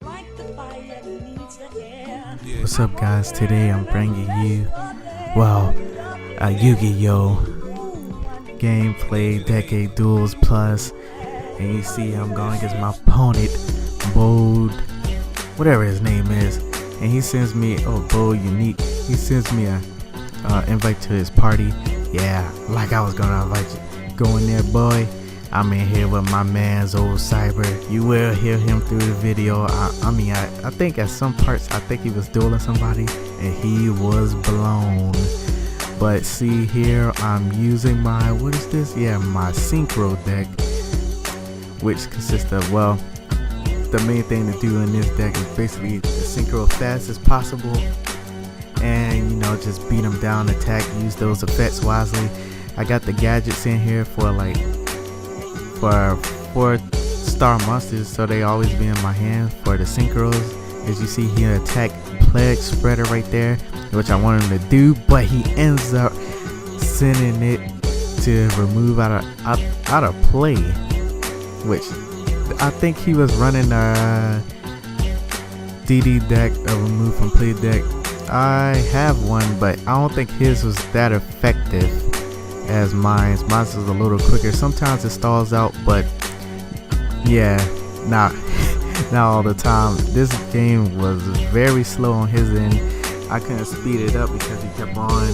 What's up, guys? Today I'm bringing you, a Yu-Gi-Oh! Gameplay Decade Duels Plus. And you see I'm going against my opponent, Bold, whatever his name is. And he sends me, Bold Unique. He sends me a invite to his party. Yeah, like I was gonna invite you. Go in there, boy. I'm in here with my man's old Cyber. You will hear him through the video. I think at some parts, I think he was dueling somebody and he was blown. But see here, I'm using my, what is this? Yeah, my Syncho deck, which consists of, the main thing to do in this deck is basically to synchro fast as possible. And, just beat them down, attack, use those effects wisely. I got the gadgets in here for 4-star monsters, so they always be in my hand for the synchros. As you see, he attacked Plague Spreader right there, which I want him to do, but he ends up sending it to remove out of play, which I think he was running a DD deck, a remove from play deck. I have one, but I don't think his was that effective as mine. Mine's is a little quicker. Sometimes it stalls out, but yeah, not all the time. This game was very slow on his end. I couldn't speed it up because he kept on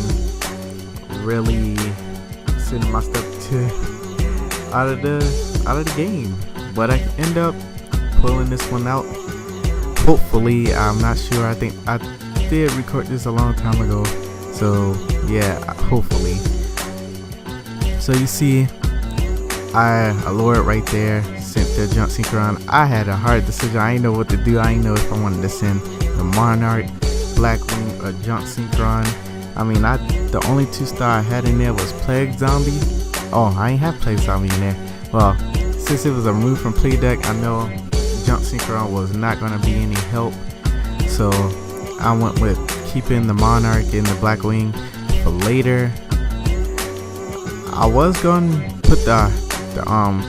really sending my stuff out of the game. But I end up pulling this one out. Hopefully, I'm not sure. I think I did record this a long time ago. So yeah, hopefully. So you see, I allured right there, sent the junk synchron. I had a hard decision. I didn't know what to do. I didn't know if I wanted to send the Monarch, Blackwing, or junk synchron. The only 2-star I had in there was Plague Zombie. Oh, I ain't have Plague Zombie in there. Well, since it was a remove from play deck, I know junk synchron was not going to be any help. So I went with keeping the Monarch and the Blackwing for later. I was going to put the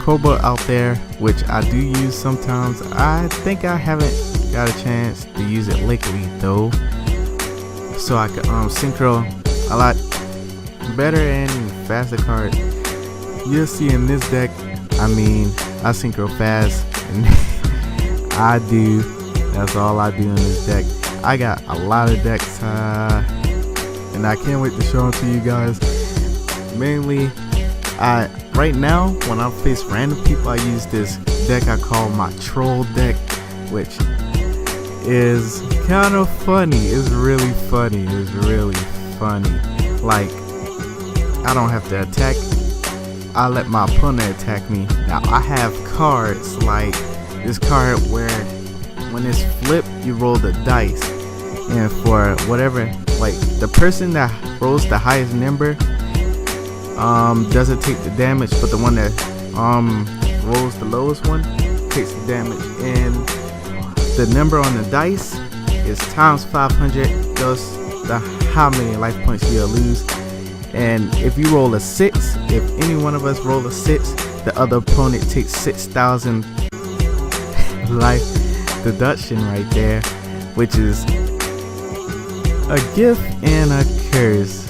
Cobalt out there, which I do use sometimes. I think I haven't got a chance to use it lately though, so I could synchro a lot better and faster cards. You'll see in this deck, I synchro fast, and that's all I do in this deck. I got a lot of decks, and I can't wait to show them to you guys. Mainly, right now when I face random people, I use this deck I call my troll deck, which is kind of funny. It's really funny. Like, I don't have to attack. I let my opponent attack me. Now I have cards like this card where when it's flipped, you roll the dice, and for whatever, like the person that rolls the highest number doesn't take the damage, but the one that rolls the lowest one takes the damage. And the number on the dice is times 500. Those how many life points you'll lose. And if you roll a 6, if any one of us roll a 6, the other opponent takes 6,000 life deduction right there, which is a gift and a curse,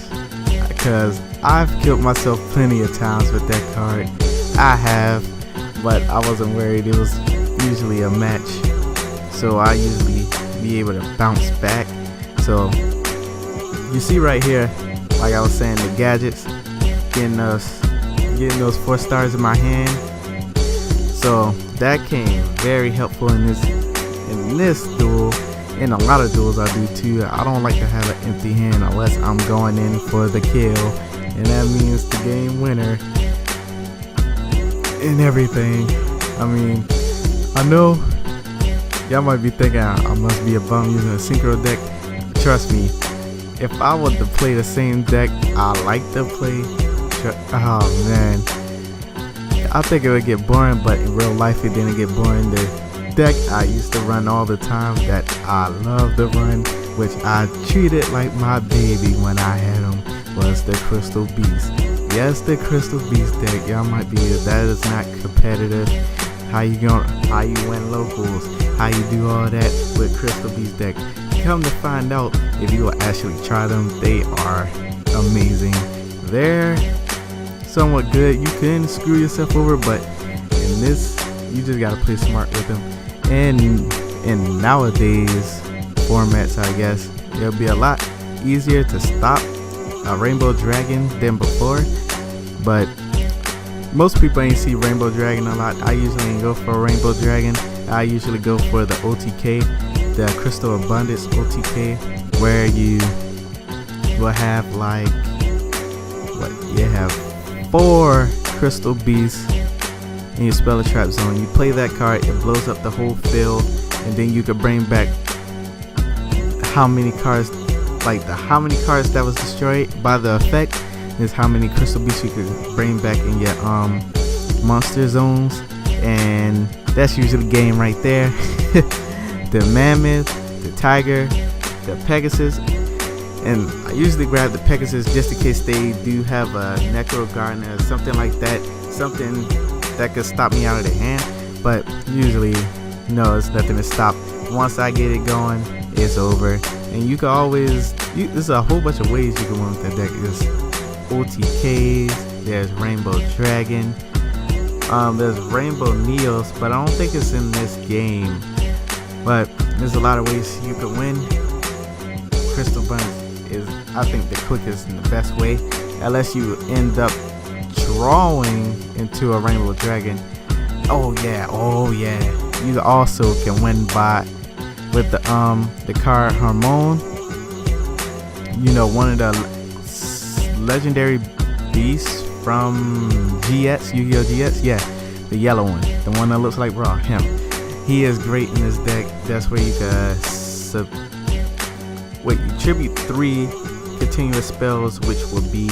because I've killed myself plenty of times with that card. I have, but I wasn't worried. It was usually a match, so I usually be able to bounce back. So you see right here, like I was saying, the gadgets, getting those 4 stars in my hand. So that came very helpful in this duel. In a lot of duels I do too. I don't like to have an empty hand unless I'm going in for the kill, and that means the game winner and everything. I know y'all might be thinking I must be a bum using a synchro deck. Trust me, if I were to play the same deck I like to play, oh man, I think it would get boring, but in real life it didn't get boring. The deck I used to run all the time, that I love to run, which I treated like my baby when I had him, was the Crystal Beast. Yes, the Crystal Beast deck. Y'all might be, that is not competitive. How you win locals? how you do all that with Crystal Beast deck. Come to find out, if you will actually try them, they are amazing. They're somewhat good. You can screw yourself over, but in this, you just gotta play smart with them. And in nowadays formats, I guess it'll be a lot easier to stop a Rainbow Dragon than before, but most people ain't see Rainbow Dragon a lot. I usually ain't go for a Rainbow Dragon. I usually go for the OTK, the Crystal Abundance OTK, where you will have like, what, you have 4 Crystal Beasts in your Spell Trap Zone. You play that card, it blows up the whole field, and then you can bring back how many cards, like how many cards that was destroyed by the effect is how many Crystal Beasts you could bring back in your monster zones, and that's usually game right there. The Mammoth, the Tiger, the Pegasus, and I usually grab the Pegasus just in case they do have a Necro Gardener or something like that, something that could stop me out of the hand. But usually, no, it's nothing to stop. Once I get it going, it's over. And you can always, there's a whole bunch of ways you can win with the deck. There's OTKs, there's Rainbow Dragon, there's Rainbow Neos, but I don't think it's in this game. But there's a lot of ways you can win. Crystal Abundance is, I think, the quickest and the best way, unless you end up drawing into a Rainbow Dragon. Oh yeah, you also can win by with the card Harmon. You know, one of the legendary beasts from GX, Yu-Gi-Oh! GX, yeah, the yellow one, the one that looks like Raw, him. He is great in this deck. That's where you can you tribute 3 continuous spells, which will be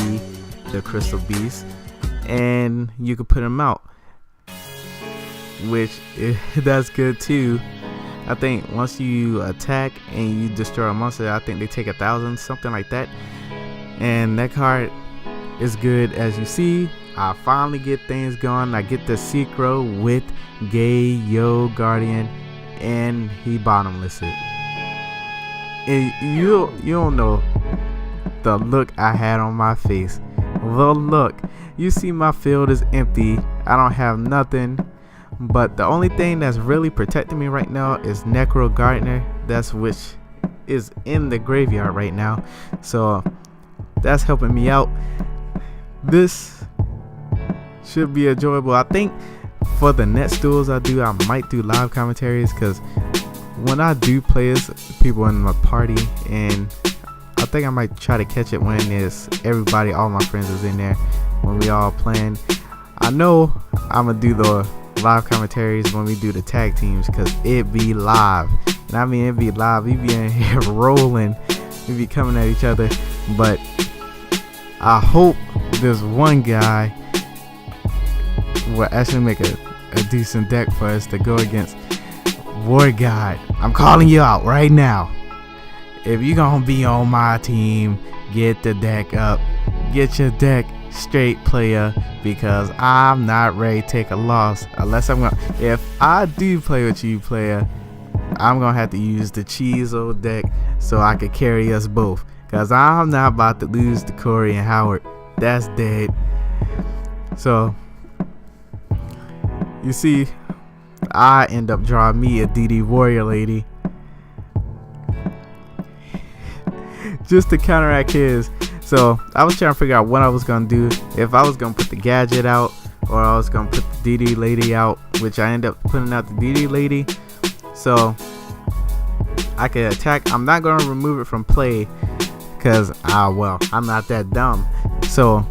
the Crystal Beast, and you can put them out, which that's good too. I think once you attack and you destroy a monster, I think they take 1,000, something like that. And that card is good. As you see, I finally get things going. I get the Syncho with Gay Yo Guardian, and he bottomless it. And you don't know the look I had on my face. The look. You see my field is empty. I don't have nothing. But the only thing that's really protecting me right now is Necro Gardener. That's which is in the graveyard right now. So that's helping me out. This should be enjoyable. I think for the next duels I do, I might do live commentaries, because when I do play as people in my party, and I think I might try to catch it when there's everybody, all my friends is in there, when we all playing. I know I'm gonna do the live commentaries when we do the tag teams, because it be live, and I mean it be live. We be in here rolling, we be coming at each other. But I hope this one guy will actually make a decent deck for us to go against. War God, I'm calling you out right now. If you gonna be on my team, get the deck up, get your deck straight, player, because I'm not ready to take a loss. Unless if I do play with you, player, I'm gonna have to use the Cheezo deck so I can carry us both, because I'm not about to lose to Corey and Howard. That's dead. So you see, I end up drawing me a DD Warrior Lady just to counteract his. So I was trying to figure out what I was gonna do, if I was gonna put the gadget out or I was gonna put the DD Lady out, which I end up putting out the DD Lady so I can attack. I'm not gonna remove it from play, because I'm not that dumb. So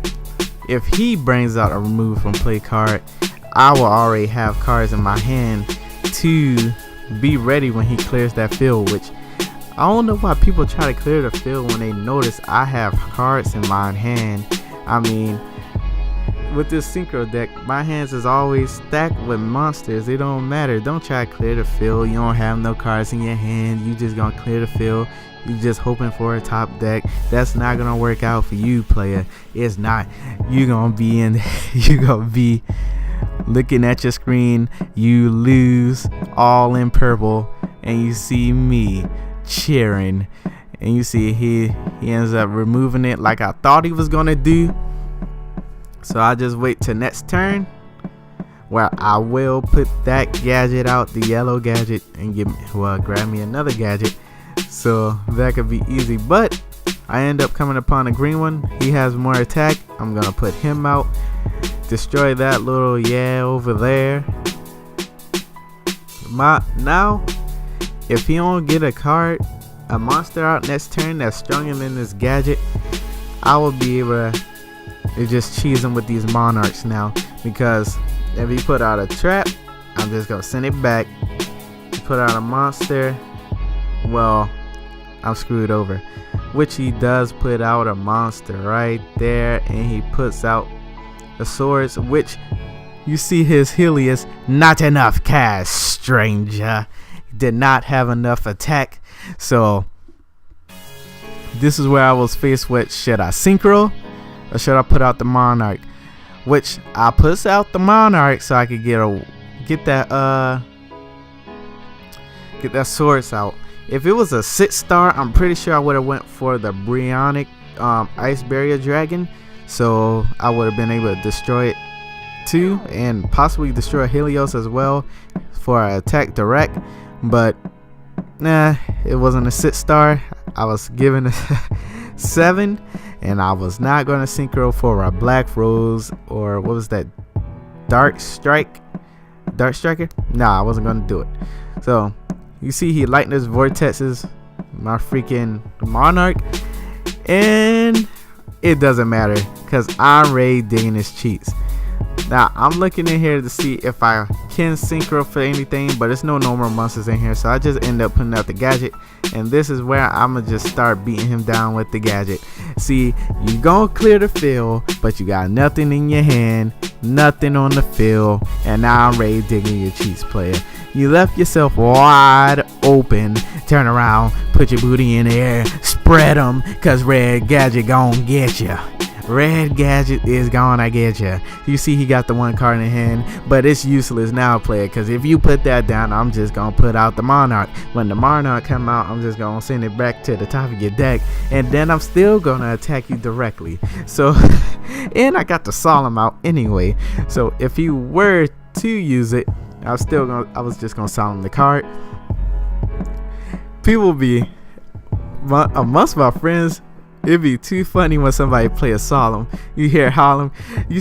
if he brings out a remove from play card, I will already have cards in my hand to be ready when he clears that field. Which I don't know why people try to clear the field when they notice I have cards in my hand. I mean, with this Syncho deck, my hands is always stacked with monsters. It don't matter. Don't try to clear the field. You don't have no cards in your hand. You just gonna clear the field. You just hoping for a top deck. That's not gonna work out for you, player. It's not. You gonna be looking at your screen, you lose all in purple, and you see me cheering, and you see he ends up removing it like I thought he was gonna do. So I just wait till next turn, where I will put that gadget out, the yellow gadget, and grab me another gadget, so that could be easy. But I end up coming upon a green one. He has more attack. I'm gonna put him out, destroy that little over there. Now, if he don't get a monster out next turn that's stronger than this gadget, I will be able to just cheese him with these monarchs now, because if he put out a trap, I'm just gonna send it back. Put out a monster, well, I'm screwed over. Which he does put out a monster right there, and he puts out the swords, which you see his Helios, not enough cash, stranger. He did not have enough attack. So this is where I was faced with, should I synchro or should I put out the monarch? Which I puts out the monarch so I could get that swords out. If it was a 6-star, I'm pretty sure I would have went for the Brionic Ice Barrier Dragon, so I would have been able to destroy it too, and possibly destroy Helios as well for an attack direct. But nah, it wasn't a 6-star. I was given a 7, and I was not going to synchro for a Black Rose, or what was that, Dark Striker? Nah, I wasn't going to do it. So you see he lightness vortexes my freaking monarch, and it doesn't matter because I'm ready digging his cheats. Now I'm looking in here to see if I can synchro for anything, but there's no normal monsters in here, so I just end up putting out the gadget, and this is where I'm gonna just start beating him down with the gadget. See, you gonna clear the field, but you got nothing in your hand, nothing on the field, and now I'm ready digging your cheats, player. You left yourself wide open. Turn around, put your booty in the air, spread them, cause red gadget gon' get ya. Red gadget is gonna get ya. You see he got the one card in hand, but it's useless now, player, cause if you put that down, I'm just gonna put out the monarch. When the monarch come out, I'm just gonna send it back to the top of your deck, and then I'm still gonna attack you directly. So and I got the solemn out anyway, so if you were to use it, I was just gonna solemn the card. People be amongst my friends, it'd be too funny when somebody play a solemn. You hear Harlem, you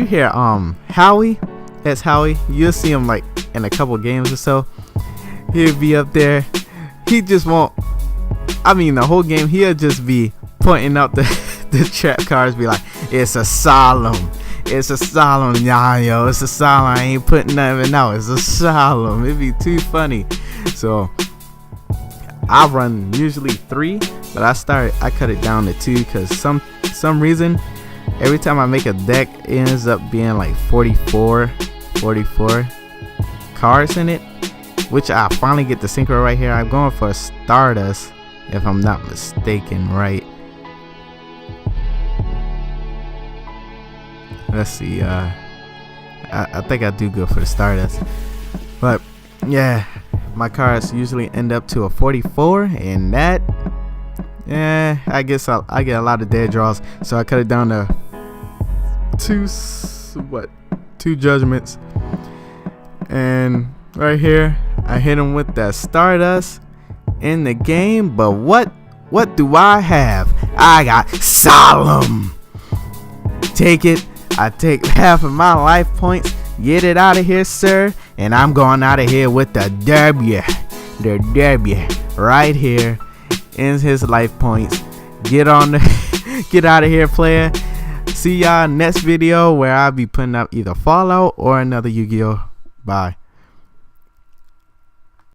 hear Howie. That's Howie. You'll see him like in a couple games or so. He'll be up there. He just won't. I mean, the whole game he'll just be pointing out the trap cards. Be like, it's a solemn. It's a solemn, yo. It's a solemn. I ain't putting nothing out. It's a solemn. It'd be too funny. So I run usually 3, but I cut it down to 2 because some reason every time I make a deck, it ends up being like 44 cards in it, which I finally get the synchro right here. I'm going for a Stardust, if I'm not mistaken, right? Let's see. I think I do go for the Stardust, but yeah, my cards usually end up to a 44, and that, I guess I get a lot of dead draws, so I cut it down to 2 judgments. And right here, I hit him with that Stardust in the game. But what do I have? I got solemn. Take it. I take half of my life points. Get it out of here, sir. And I'm going out of here with the W. The W right here ends his life points. Get out of here, player. See y'all next video where I'll be putting up either Fallout or another Yu-Gi-Oh. Bye.